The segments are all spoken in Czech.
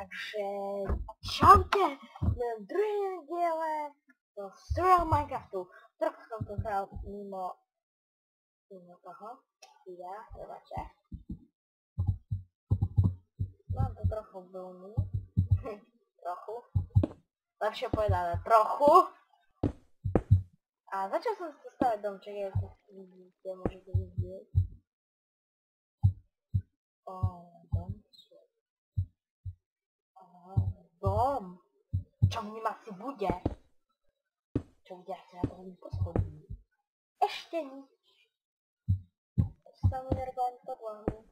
Takže čaute, v druhém diele do Survival Minecraftu. Trochu som to hral mimo toho videa, prebačte. Mám to trochu veľmi. Trochu. Lepšie povedané trochu. A začal som si to stavať domček, ako vidíte, môžete vidieť. Dom. Čo v ním asi bude? Čo bude asi na druhým poschodí? Ešte nič. Sa mi nervám podlahu.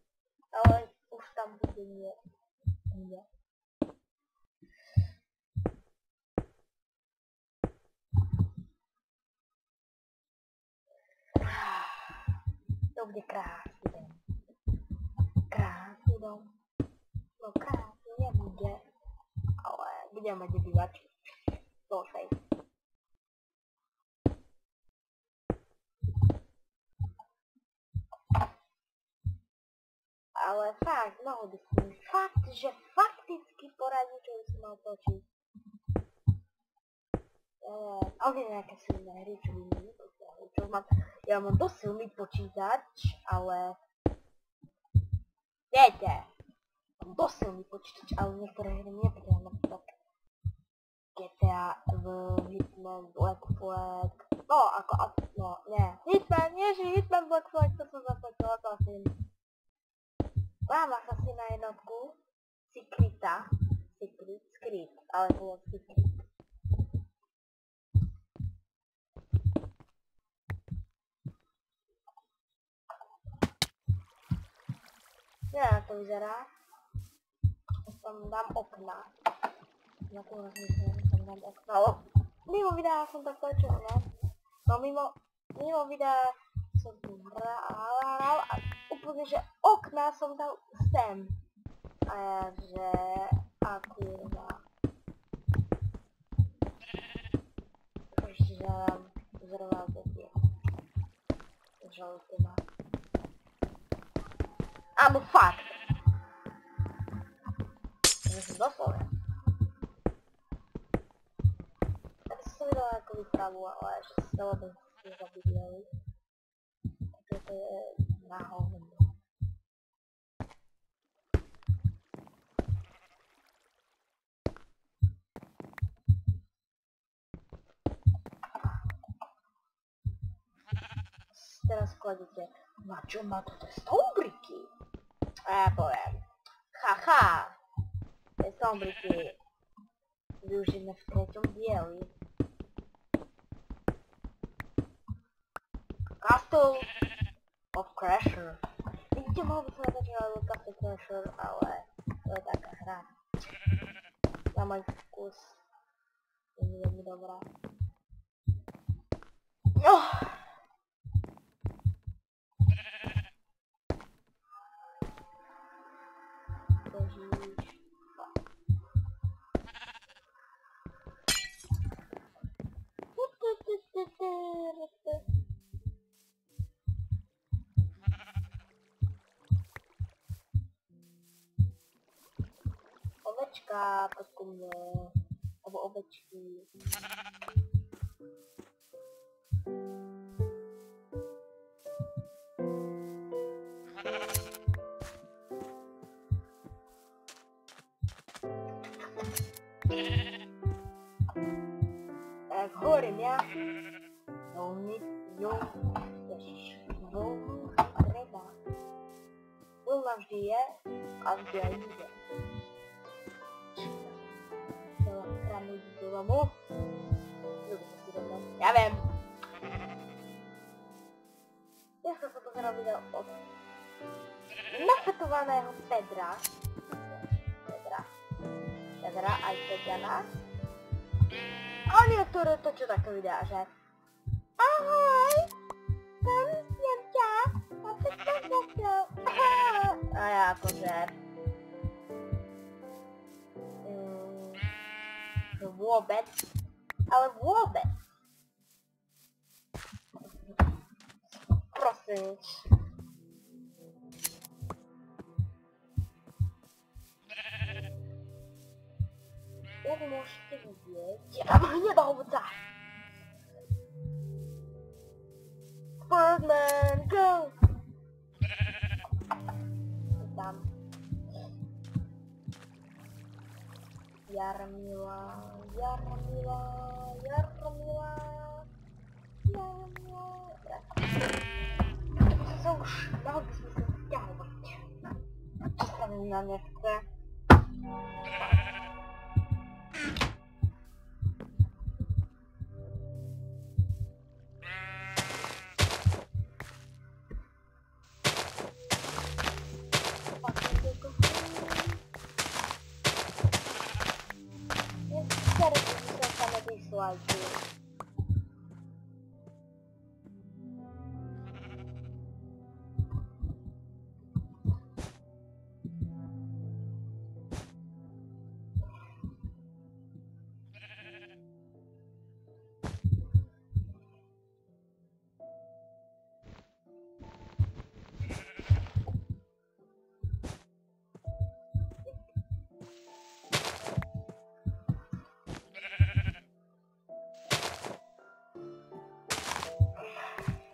Ale už tam bude nie. To bude krásny dom. Krásny dom. No krásny nebude. Ale budeme mať bývať. Dosej. Ale fakt, mohol by som fakt, že fakticky poradí, čo by som mal točiť. Ale nejaké silné hry, čo by mi nepoťahli. Ja mám dosť silný počítač, ale... Viete, mám dosť silný počítač, ale niektoré hry mi nepoťahli. Napríklad GTA, Hitman, Black Flag... No, ako... No, nie. Hitman, Hitman, Black Flag, to som zaplatil, to asi... Mám asi na jednotku Secret, ale to bolo Secret. Ja, to vyzerá. Tam dám okna. Na to rozmýšľam, tam dám okna. Mimo videa som tak počul, no. No mimo videa som tu hral a úplne, že okna som dal sem. A ja, že... A kurva. Už zrovna odbie. Žalujte ma. Áno, fakt. To som doslovne. Tak som videl ako výpravu, ale že si to vôbec nezabudili. Takže to je na hovno. Teraz kladete, na čo má to stombriky? A ja poviem, haha, tie stombriky využijeme v 3. dieli. Castle of Crasher. Vidíte, mohol by som začať Castle Crasher, ale to je taká hra. Na môj vkus je mi veľmi dobrá. Ovečka, poď ku mne, alebo ovečky. Tak hovorím ja, veľmi treba. Vlna vždy je a vždy aj bude. Veľa strany z domu. Ja viem. Dneska som pozeral video od nafetovaného Pedra aj Pedrana. A niektoré točia také videá, že ahoj, poviem ťa, a to. A ja akože vôbec, ale vôbec. Prosím. Jak môžete vidieť, je tam hnedovca! Birdman, go! Tam. Jarmila. To sa už dal by sme sa sťahovať. Čo sa mi na nechce? Dislike.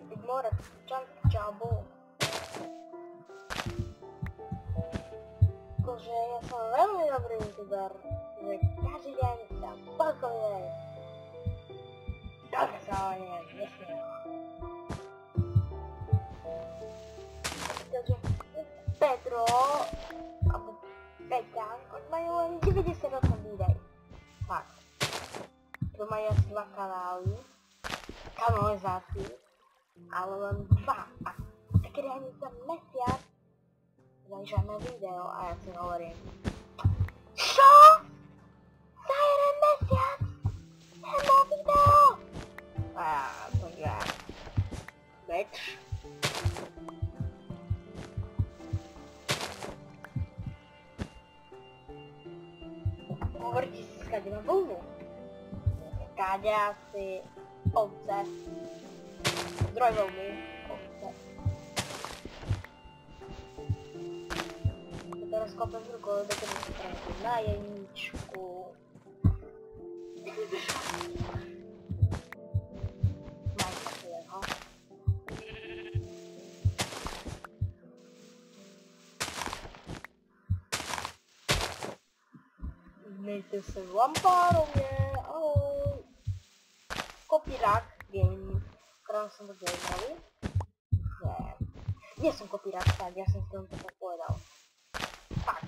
Ignore čabu. Akože ja som veľmi dobrý youtuber, že každý deň dám toľko videí. Dobre sa ale nesmiem. Takže Pedro, alebo Peťan, oni majú len 98 videí. Fakt. To majú asi 2 kanály, kanalizáciu, ale len 2. A keď ani za mesiac daj žiadne video a ja si hovorím, čo? Za jeden mesiac? Nemá video? A ja takže bitch. Hovoríte si, skade má vlnu. Skade asi ovce. Zdroj vlny. Ovce. Teraz kopem z rukou, do toho si prejde na jeničku. Majka si jeho. Mějte se lampárově, ahoj. Kopírák game, ktorého som to gamerovi. Nie som kopírák, tak ja som si to tak povedal. Tak.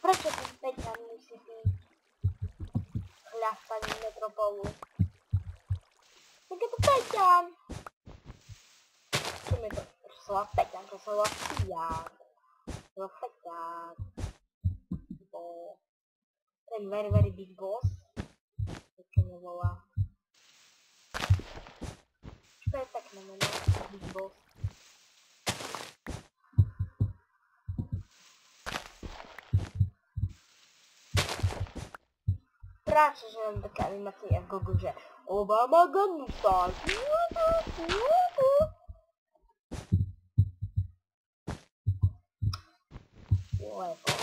Prečo ten Peťan musí byť chľastaný metropolu? Tak je to Peťan! Čo mi to? Prečo sa volá Peťan? To sa volá Pijan. To je Peťan. To ten very big boss. Tak sa nevolá. Čo je pekné meno? Big boss. Práče, že mám také animácie ako Google, že Obama Gangnam Style. Lepo.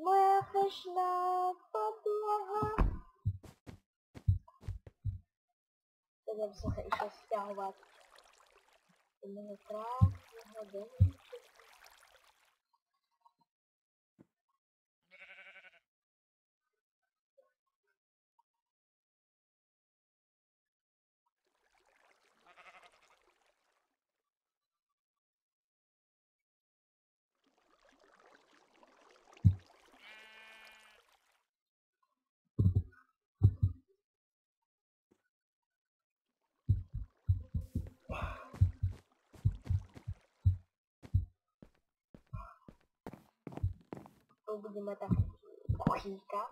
Moja fešná podlaha. Teda by som sa išiel sťahovať do môjho krásneho domčeka. tu budeme tak kuchýka.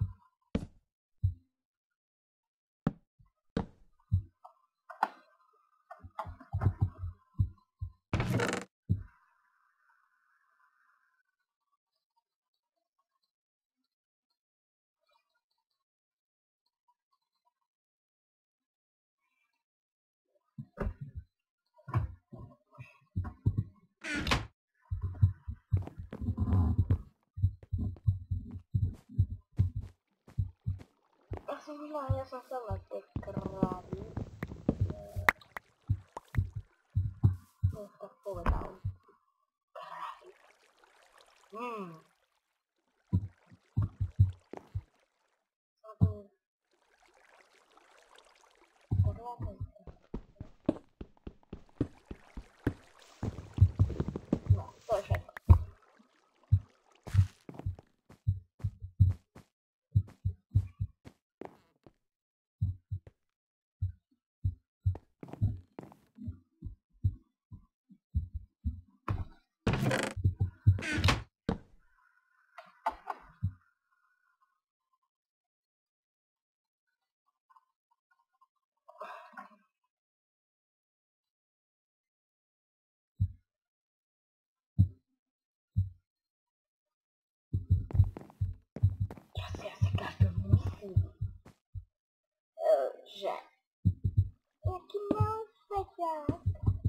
Sebenarnya sosial media keren. Tak boleh tahu. Satu. Ada apa itu? Nah, selesai. Že jaký mal feťák,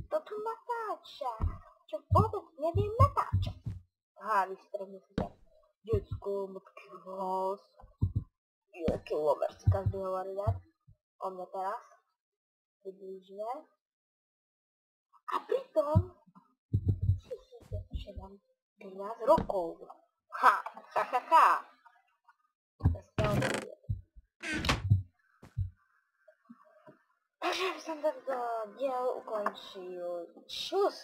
to tu natáča, čo vôbec neviem natáčať. Aha, vystrehne si tak. Děcko, matky hlas. Jaký lover si každý hovorí dať. O mne teraz. Približne. A pritom cítíte, že mám 13 rokov. Ha, ha, ha, ha. Takže som tento diel ukončil. Čus.